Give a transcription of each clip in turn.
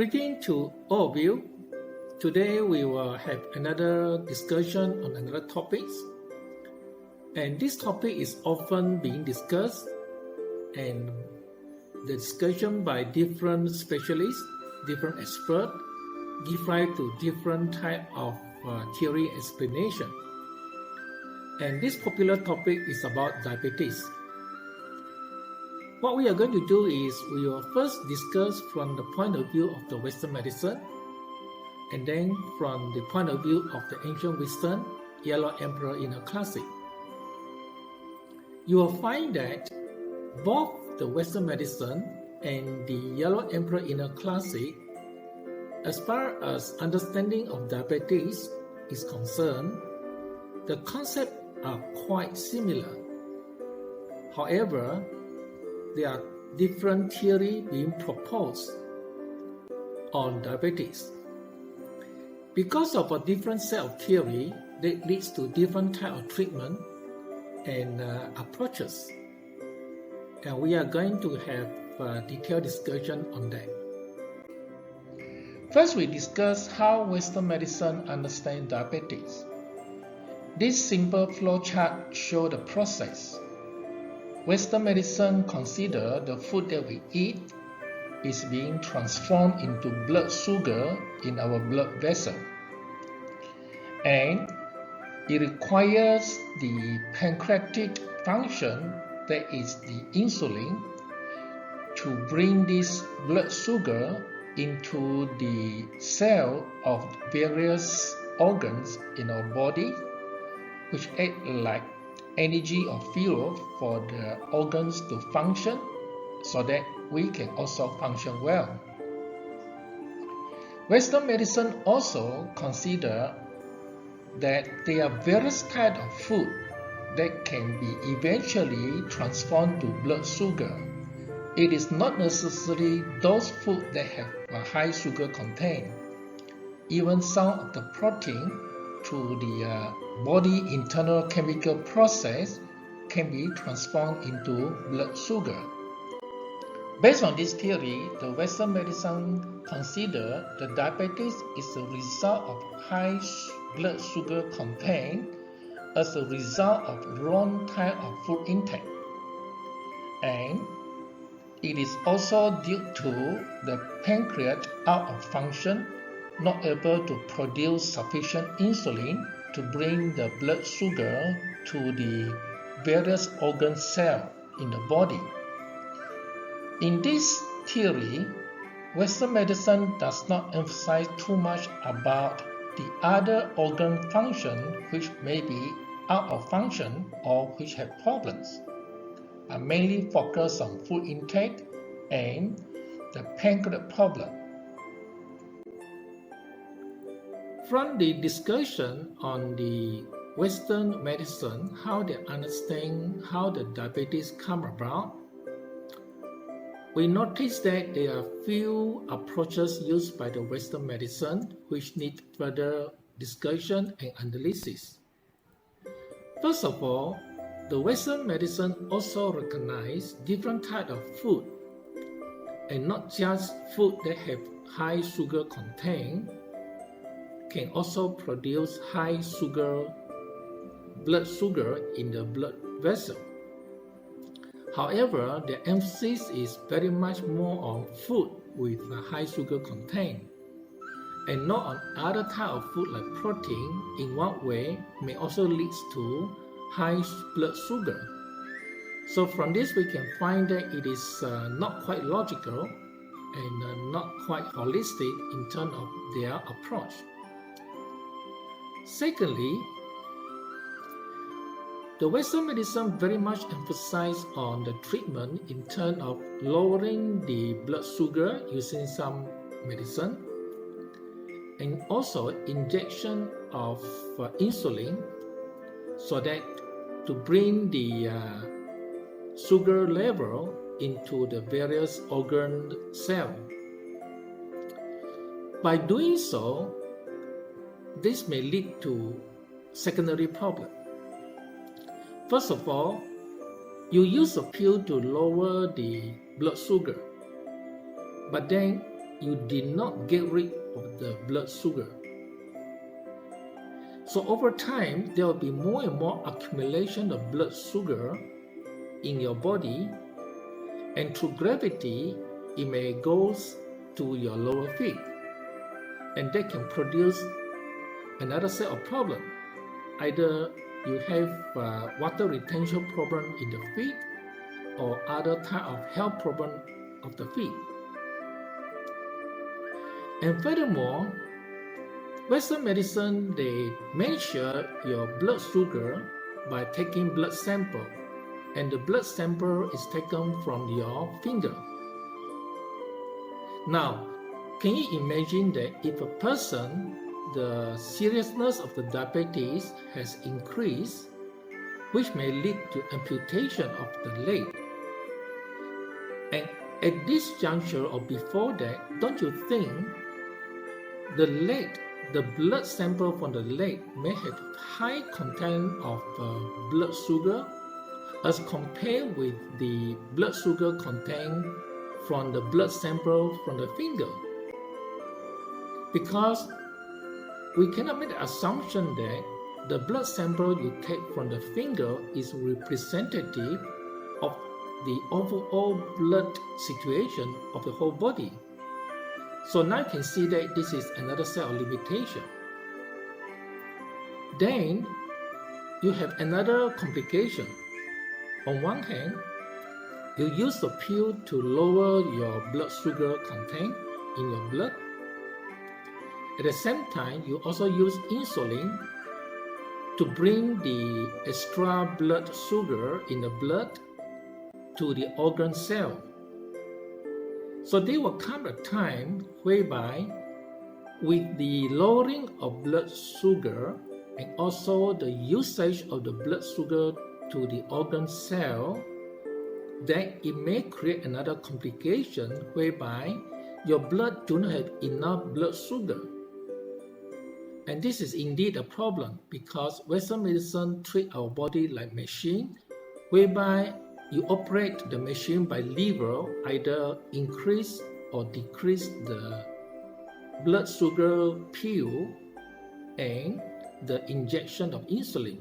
Greeting to all of you. Today we will have another discussion on another topic. And this topic is often being discussed and the discussion by different specialists, different experts, give rise to different type of theory explanation. And this popular topic is about diabetes. What we are going to do is we will first discuss from the point of view of the Western medicine, and then from the point of view of the ancient wisdom, Yellow Emperor Inner Classic. You will find that both the Western medicine and the Yellow Emperor Inner Classic, as far as understanding of diabetes is concerned, the concepts are quite similar. However, there are different theories being proposed on diabetes. Because of a different set of theory that leads to different type of treatment and approaches. And we are going to have a detailed discussion on that. First, we discuss how Western medicine understands diabetes. This simple flowchart shows the process. Western medicine considers the food that we eat is being transformed into blood sugar in our blood vessel. And it requires the pancreatic function, that is the insulin, to bring this blood sugar into the cell of various organs in our body, which act like energy or fuel for the organs to function so that we can also function well. Western medicine also consider that there are various types of food that can be eventually transformed to blood sugar. It is not necessarily those food that have a high sugar content. Even some of the protein through the body internal chemical process can be transformed into blood sugar. Based on this theory, the Western medicine consider the diabetes is a result of high blood sugar content as a result of wrong type of food intake. And it is also due to the pancreas out of function, not able to produce sufficient insulin to bring the blood sugar to the various organ cells in the body. In this theory, Western medicine does not emphasize too much about the other organ function which may be out of function or which have problems, but mainly focus on food intake and the pancreas problem. From the discussion on the Western medicine, how they understand how the diabetes come about, we notice that there are few approaches used by the Western medicine which need further discussion and analysis. First of all, the Western medicine also recognizes different types of food, and not just food that have high sugar content can also produce high sugar, blood sugar in the blood vessel. However, the emphasis is very much more on food with a high sugar content, and not on other type of food like protein. In one way, may also lead to high blood sugar. So from this, we can find that it is not quite logical and not quite holistic in terms of their approach. Secondly, the Western medicine very much emphasizes on the treatment in terms of lowering the blood sugar using some medicine, and also injection of insulin so that to bring the sugar level into the various organ cells. By doing so, this may lead to secondary problems. First of all, you use a pill to lower the blood sugar, but then you did not get rid of the blood sugar. So over time, there will be more and more accumulation of blood sugar in your body, and through gravity, it may go to your lower feet, and that can produce another set of problems. Either you have water retention problem in the feet or other type of health problem of the feet. And furthermore, Western medicine, they measure your blood sugar by taking blood sample, and the blood sample is taken from your finger. Now, can you imagine that if a person, the seriousness of the diabetes has increased, which may lead to amputation of the leg? And at this juncture or before that, don't you think the leg, the blood sample from the leg may have high content of blood sugar as compared with the blood sugar content from the blood sample from the finger? Because we cannot make the assumption that the blood sample you take from the finger is representative of the overall blood situation of the whole body. So now you can see that this is another set of limitation. Then you have another complication. On one hand, you use the pill to lower your blood sugar content in your blood. At the same time, you also use insulin to bring the extra blood sugar in the blood to the organ cell. So there will come a time whereby with the lowering of blood sugar and also the usage of the blood sugar to the organ cell, that it may create another complication whereby your blood do not have enough blood sugar. And this is indeed a problem because Western medicine treats our body like machine, whereby you operate the machine by lever, either increase or decrease the blood sugar pill and the injection of insulin.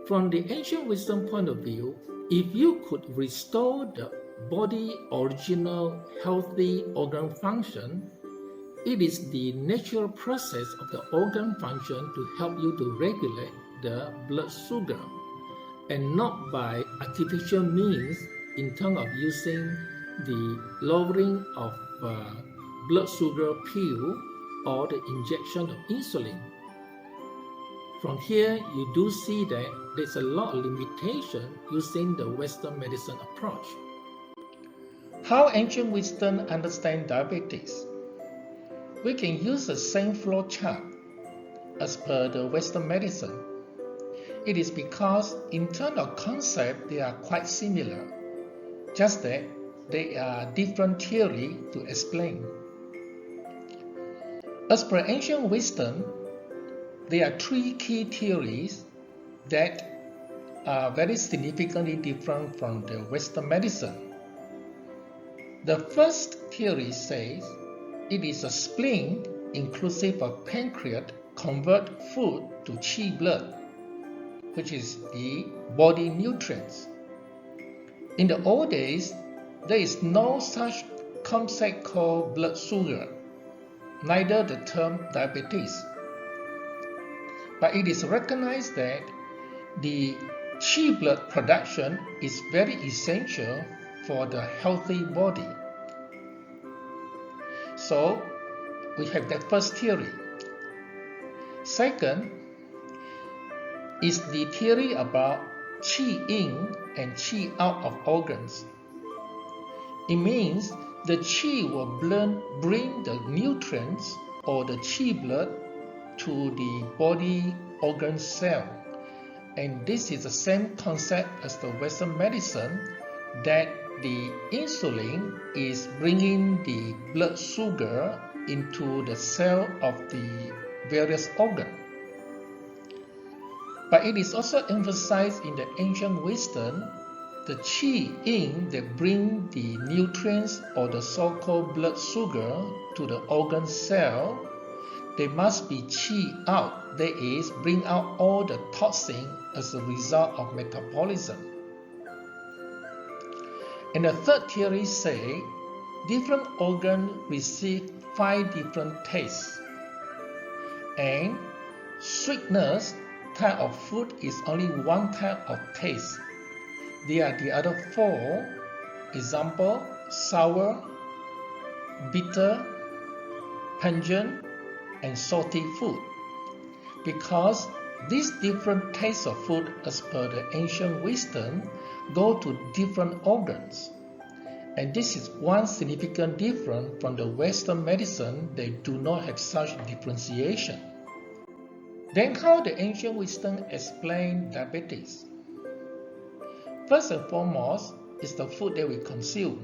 From the ancient wisdom point of view, if you could restore the body original healthy organ function, it is the natural process of the organ function to help you to regulate the blood sugar, and not by artificial means in terms of using the lowering of blood sugar pill or the injection of insulin. From here, you do see that there's a lot of limitation using the Western medicine approach. How ancient wisdom understand diabetes? We can use the same flow chart as per the Western medicine. It is because in terms of concept, they are quite similar, just that they are different theory to explain. As per ancient wisdom, there are three key theories that are very significantly different from the Western medicine. The first theory says it is a spleen inclusive of pancreas convert food to qi blood, which is the body nutrients. In the old days, there is no such concept called blood sugar, neither the term diabetes. But it is recognized that the qi blood production is very essential for the healthy body. So, we have that first theory. Second is the theory about qi in and qi out of organs. It means the qi will bring the nutrients or the qi blood to the body organ cell. And this is the same concept as the Western medicine, that the insulin is bringing the blood sugar into the cell of the various organs. But it is also emphasized in the ancient wisdom the qi in that bring the nutrients or the so-called blood sugar to the organ cell, they must be qi out, that is, bring out all the toxin as a result of metabolism. And the third theory say, different organs receive 5 different tastes, and sweetness type of food is only one type of taste. There are the other 4, example, sour, bitter, pungent, and salty food. Because these different tastes of food, as per the ancient wisdom, go to different organs. And this is one significant difference from the Western medicine. They do not have such differentiation. Then how the ancient wisdom explain diabetes? First and foremost is the food that we consume.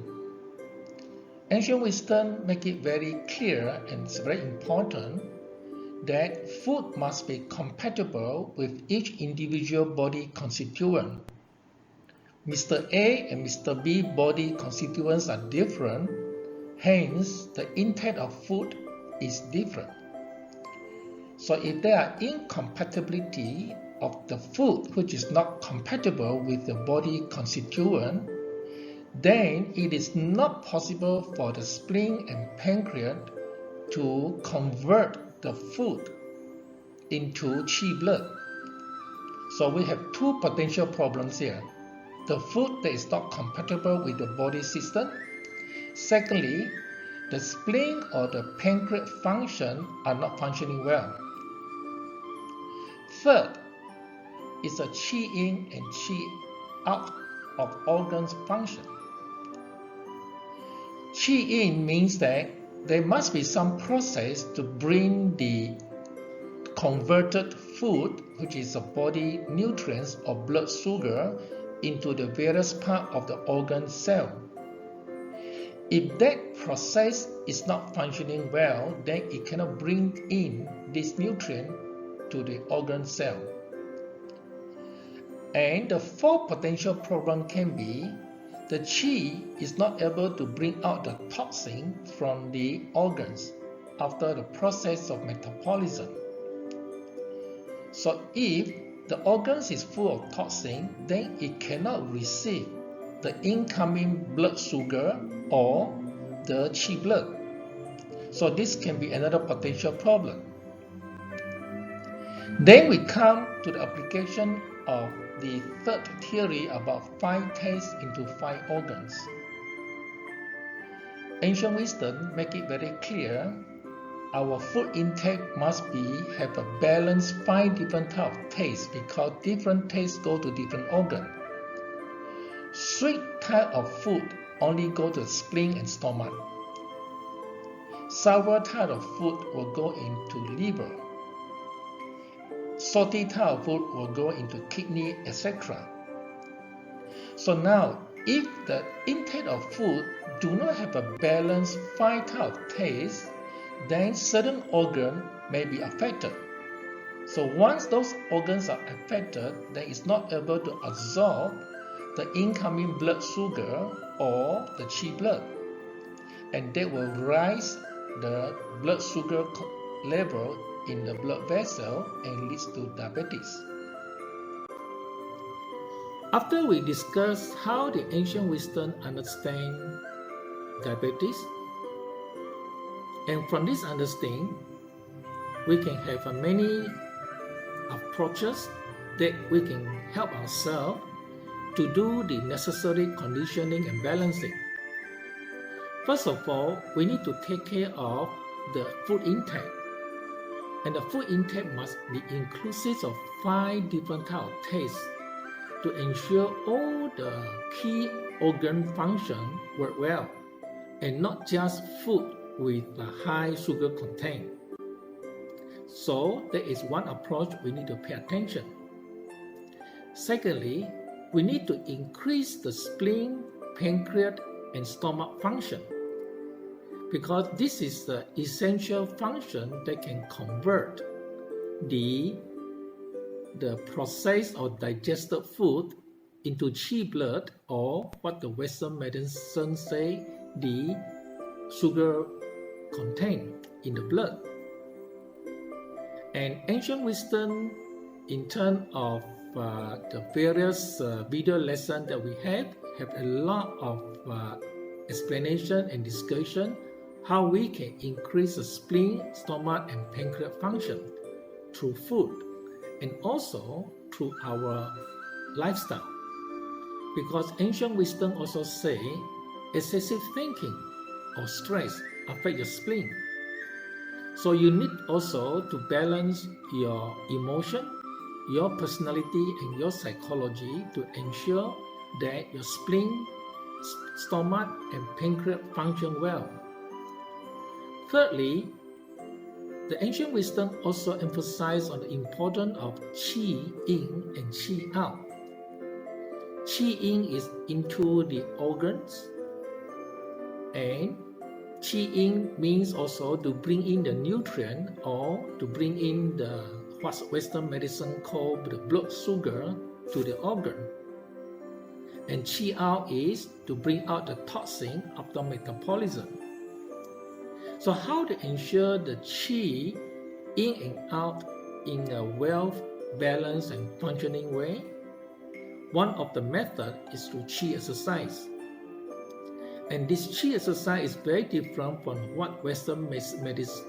Ancient wisdom make it very clear, and it's very important, that food must be compatible with each individual body constituent. Mr. A and Mr. B body constituents are different, hence the intake of food is different. So if there are incompatibility of the food which is not compatible with the body constituent, then it is not possible for the spleen and pancreas to convert the food into qi blood. So we have 2 potential problems here. The food that is not compatible with the body system. Secondly, the spleen or the pancreas function are not functioning well. Third is a qi in and qi out of organs function. Qi in means that there must be some process to bring the converted food, which is a body nutrients or blood sugar, into the various parts of the organ cell. If that process is not functioning well, then it cannot bring in this nutrient to the organ cell. And the 4th potential problem can be the qi is not able to bring out the toxin from the organs after the process of metabolism. So if the organs is full of toxin, then it cannot receive the incoming blood sugar or the qi blood. So this can be another potential problem. Then we come to the application of the third theory about 5 tastes into 5 organs. Ancient wisdom make it very clear our food intake must have a balanced 5 different types of taste, because different tastes go to different organs. Sweet type of food only go to the spleen and stomach. Sour type of food will go into liver. Salty type of food will go into kidney, etc. So now, if the intake of food do not have a balanced 5 types of taste, then certain organs may be affected. So once those organs are affected, then it's not able to absorb the incoming blood sugar or the qi blood, and that will rise the blood sugar level in the blood vessel and leads to diabetes. After we discuss how the ancient wisdom understand diabetes, and from this understanding, we can have many approaches that we can help ourselves to do the necessary conditioning and balancing. First of all, we need to take care of the food intake. And the food intake must be inclusive of 5 different types of tastes to ensure all the key organ function work well, and not just food with a high sugar content. So there is one approach we need to pay attention. Secondly, we need to increase the spleen, pancreas, and stomach function, because this is the essential function that can convert the processed or digested food into qi blood, or what the Western medicine say, the sugar contained in the blood. And ancient wisdom, in terms of the various video lessons that we have a lot of explanation and discussion how we can increase the spleen, stomach, and pancreas function through food and also through our lifestyle. Because ancient wisdom also say excessive thinking or stress affect your spleen. So you need also to balance your emotion, your personality, and your psychology to ensure that your spleen, stomach, and pancreas function well. Thirdly, the ancient wisdom also emphasized on the importance of qi in and qi out. Qi in is into the organs, and qi in means also to bring in the nutrient or to bring in the what Western medicine call the blood sugar to the organ. And qi out is to bring out the toxin of the metabolism. So how to ensure the qi in and out in a well-balanced and functioning way? One of the methods is through qi exercise. And this qi exercise is very different from what Western medicine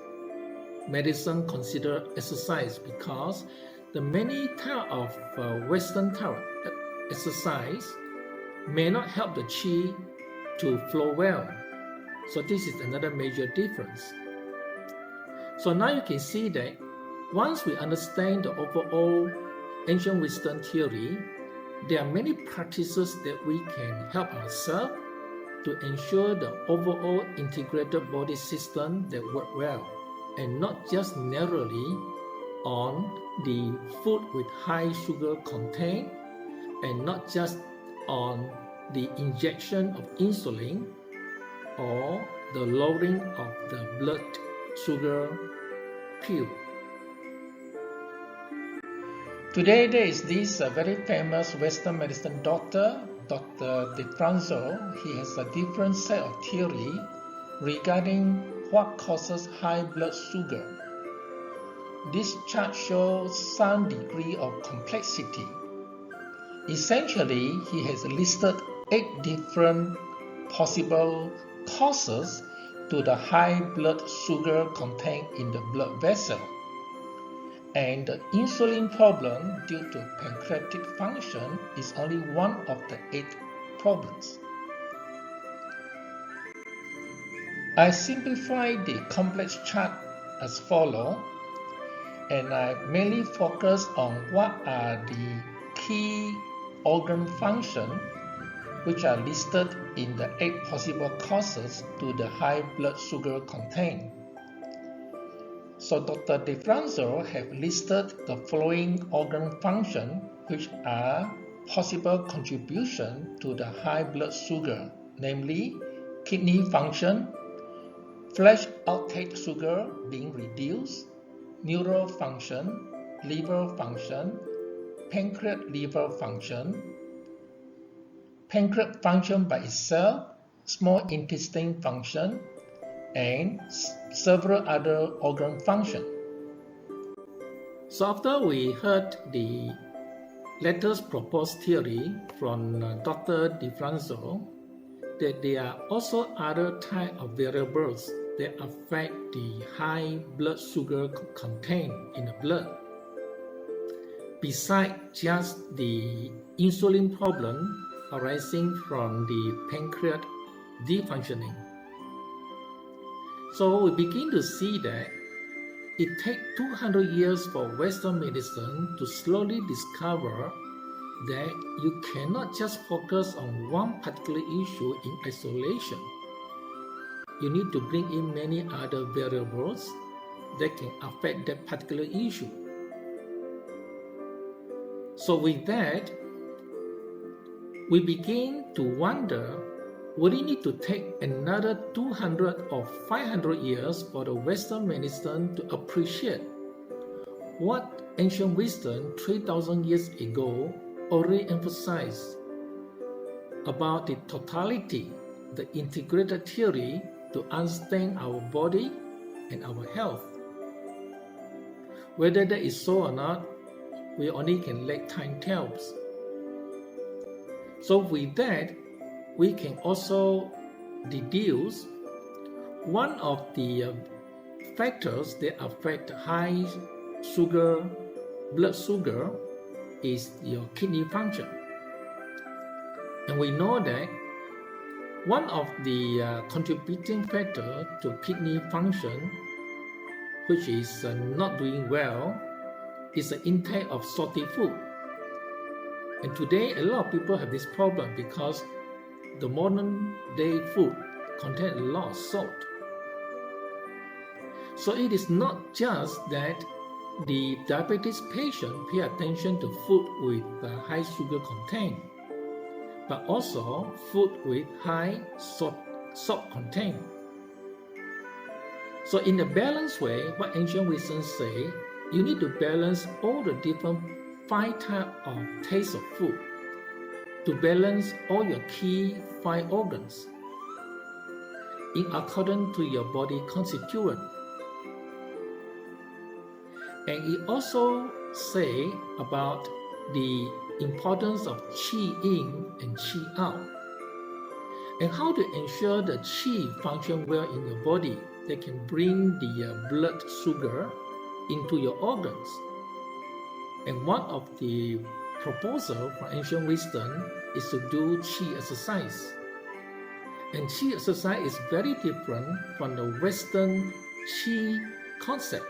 consider exercise, because the many type of Western type exercise may not help the qi to flow well. So this is another major difference. So now you can see that once we understand the overall ancient wisdom theory, there are many practices that we can help ourselves to ensure the overall integrated body system that work well, and not just narrowly on the food with high sugar content, and not just on the injection of insulin or the lowering of the blood sugar pill. Today there is this very famous Western medicine doctor, Dr. DeFranco. He has a different set of theory regarding what causes high blood sugar. This chart shows some degree of complexity. Essentially, he has listed 8 different possible causes to the high blood sugar content in the blood vessel. And the insulin problem due to pancreatic function is only one of the 8 problems. I simplified the complex chart as follows, and I mainly focus on what are the key organ functions which are listed in the 8 possible causes to the high blood sugar content. So Dr. DeFranco have listed the following organ functions which are possible contribution to the high blood sugar, namely kidney function, flesh outtake sugar being reduced, neural function, liver function, pancreas liver function, pancreas function by itself, small intestine function, and several other organ functions. So after we heard the latest proposed theory from Dr. DeFranco, that there are also other types of variables that affect the high blood sugar content in the blood, besides just the insulin problem arising from the pancreas defunctioning. So we begin to see that it takes 200 years for Western medicine to slowly discover that you cannot just focus on one particular issue in isolation. You need to bring in many other variables that can affect that particular issue. So with that, we begin to wonder, would it need to take another 200 or 500 years for the Western medicine to appreciate what ancient wisdom 3,000 years ago already emphasized about the totality, the integrated theory to understand our body and our health. Whether that is so or not, we only can let time tell. So with that, we can also deduce one of the factors that affect high sugar, blood sugar, is your kidney function. And we know that one of the contributing factors to kidney function, which is not doing well, is the intake of salty food. And today, a lot of people have this problem because the modern day food contains a lot of salt. So it is not just that the diabetes patient pay attention to food with high sugar content, but also food with high salt content. So in a balanced way, what ancient wisdom say, you need to balance all the different 5 types of taste of food to balance all your key 5 organs in accordance to your body constituent. And it also say about the importance of qi in and qi out, and how to ensure the qi function well in your body that can bring the blood sugar into your organs. And one of the proposals from ancient wisdom is to do qi exercise. And qi exercise is very different from the Western qi concept.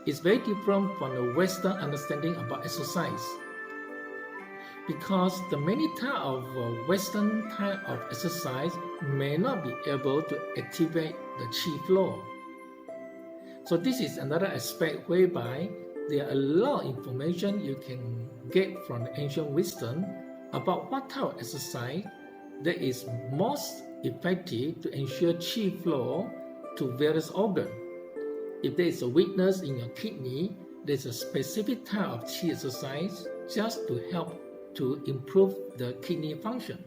It's very different from the Western understanding about exercise. Because the many types of Western type of exercise may not be able to activate the qi flow. So this is another aspect whereby there are a lot of information you can get from the ancient wisdom about what type of exercise that is most effective to ensure qi flow to various organs. If there is a weakness in your kidney, there's a specific type of qi exercise just to help to improve the kidney function.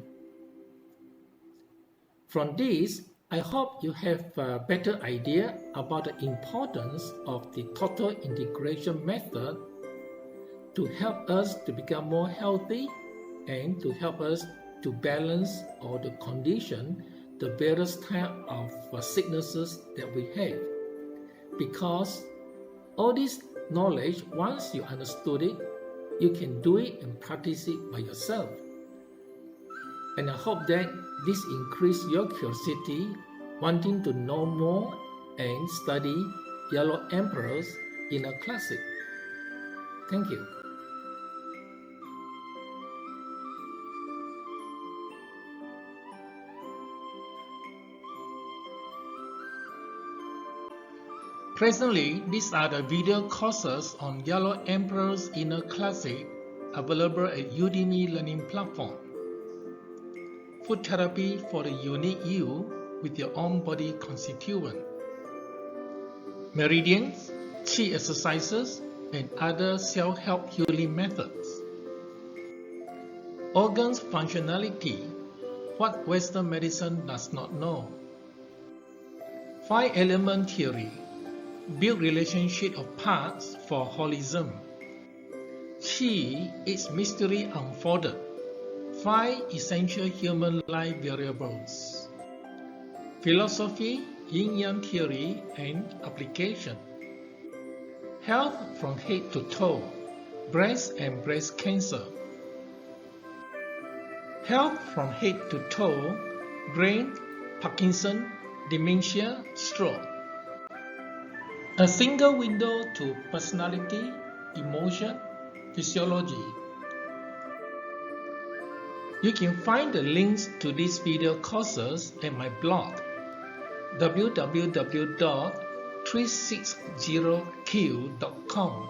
From this, I hope you have a better idea about the importance of the total integration method to help us to become more healthy and to help us to balance or to condition the various types of sicknesses that we have. Because all this knowledge, once you understood it, you can do it and practice it by yourself. And I hope that this increases your curiosity, wanting to know more and study Yellow Emperor's Inner Classic. Thank you. Presently, these are the video courses on Yellow Emperor's Inner Classic available at Udemy learning platform. Food therapy for the unique you with your own body constituent. Meridians, qi exercises, and other self-help healing methods. Organs functionality, what Western medicine does not know. 5-element theory, build relationship of parts for holism. Qi, its mystery unfolded. 5 essential human life variables. Philosophy, yin-yang theory, and application. Health from head to toe, breast and breast cancer. Health from head to toe, brain, Parkinson, dementia, stroke. A single window to personality, emotion, physiology. You can find the links to these video courses at my blog www.360q.com.